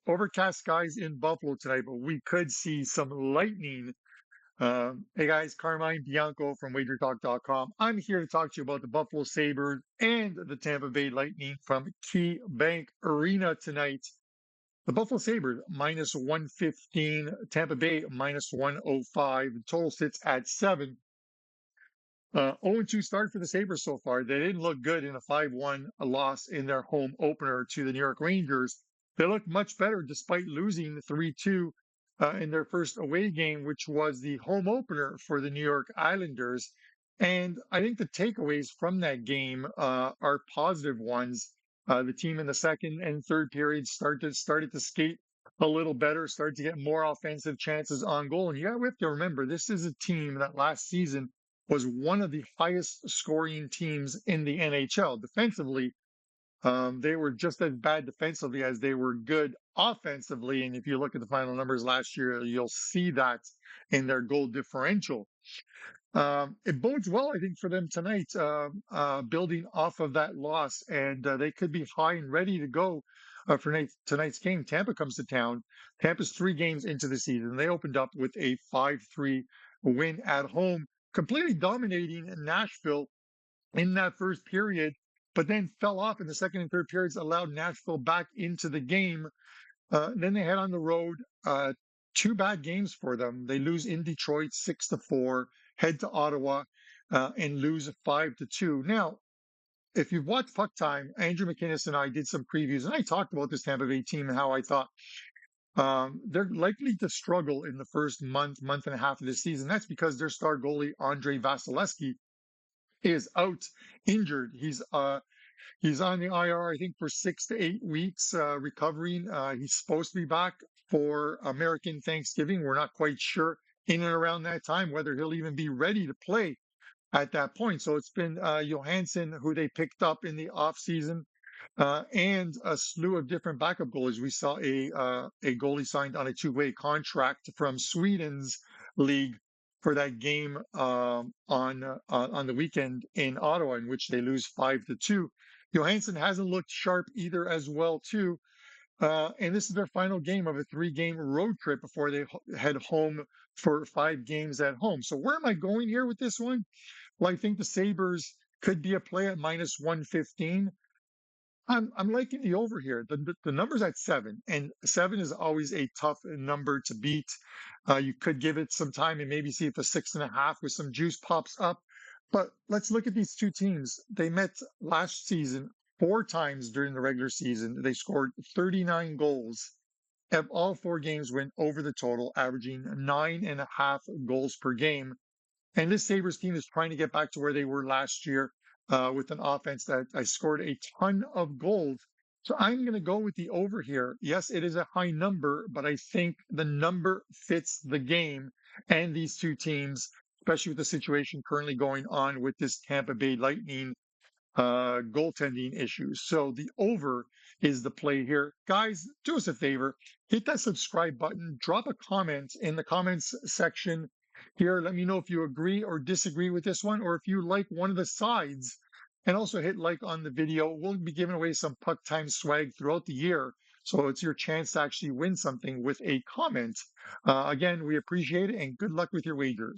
Overcast skies in Buffalo tonight, but we could see some lightning. Hey guys, Carmine Bianco from WagerTalk.com. I'm here to talk to you about the Buffalo Sabres and the Tampa Bay Lightning from KeyBank Arena tonight. The Buffalo Sabres minus 115, Tampa Bay minus 105. The total sits at 7. 0-2 start for the Sabres so far. They didn't look good in a 5-1 loss in their home opener to the New York Rangers. They looked much better despite losing 3-2 in their first away game, which was the home opener for the New York Islanders. And I think the takeaways from that game are positive ones. The team in the second and third periods started to skate a little better, started to get more offensive chances on goal. And we have to remember, this is a team that last season was one of the highest scoring teams in the NHL. Defensively, they were just as bad defensively as they were good offensively. And if you look at the final numbers last year, you'll see that in their goal differential. It bodes well, I think, for them tonight, building off of that loss, and they could be high and ready to go for tonight's game. Tampa comes to town. Tampa's 3 games into the season. They opened up with a 5-3 win at home, completely dominating Nashville in that first period, but then fell off in the second and third periods, allowed Nashville back into the game. Then they head on the road. 2 bad games for them. They lose in Detroit 6-4, head to Ottawa, and lose 5-2. Now, if you've watched Puck Time, Andrew McInnes and I did some previews, and I talked about this Tampa Bay team and how I thought they're likely to struggle in the first month and a half of the season. That's because their star goalie, Andrei Vasilevsky, is out injured. He's on the IR, I think, for 6 to 8 weeks, recovering. He's supposed to be back for American Thanksgiving. We're not quite sure in and around that time whether he'll even be ready to play at that point. So it's been Johansson, who they picked up in the offseason, and a slew of different backup goalies. We saw a goalie signed on a 2-way contract from Sweden's league for that game on the weekend in Ottawa, in which they lose 5-2. Johansson hasn't looked sharp either as well, too. And this is their final game of a 3-game road trip before they head home for 5 games at home. So where am I going here with this one? Well, I think the Sabres could be a play at minus 115. I'm liking the over here. The number's at 7, and 7 is always a tough number to beat. You could give it some time and maybe see if a 6.5 with some juice pops up. But let's look at these two teams. They met last season 4 times during the regular season. They scored 39 goals. All 4 games went over the total, averaging 9.5 goals per game. And this Sabres team is trying to get back to where they were last year with an offense that I scored a ton of goals. So I'm going to go with the over here. Yes, it is a high number, but I think the number fits the game and these two teams, especially with the situation currently going on with this Tampa Bay Lightning goaltending issues. So the over is the play here. Guys, do us a favor, hit that subscribe button, drop a comment in the comments section here. Let me know if you agree or disagree with this one, or if you like one of the sides. And also hit like on the video. We'll be giving away some Puck Time swag throughout the year. So it's your chance to actually win something with a comment. Again, we appreciate it, and good luck with your wagers.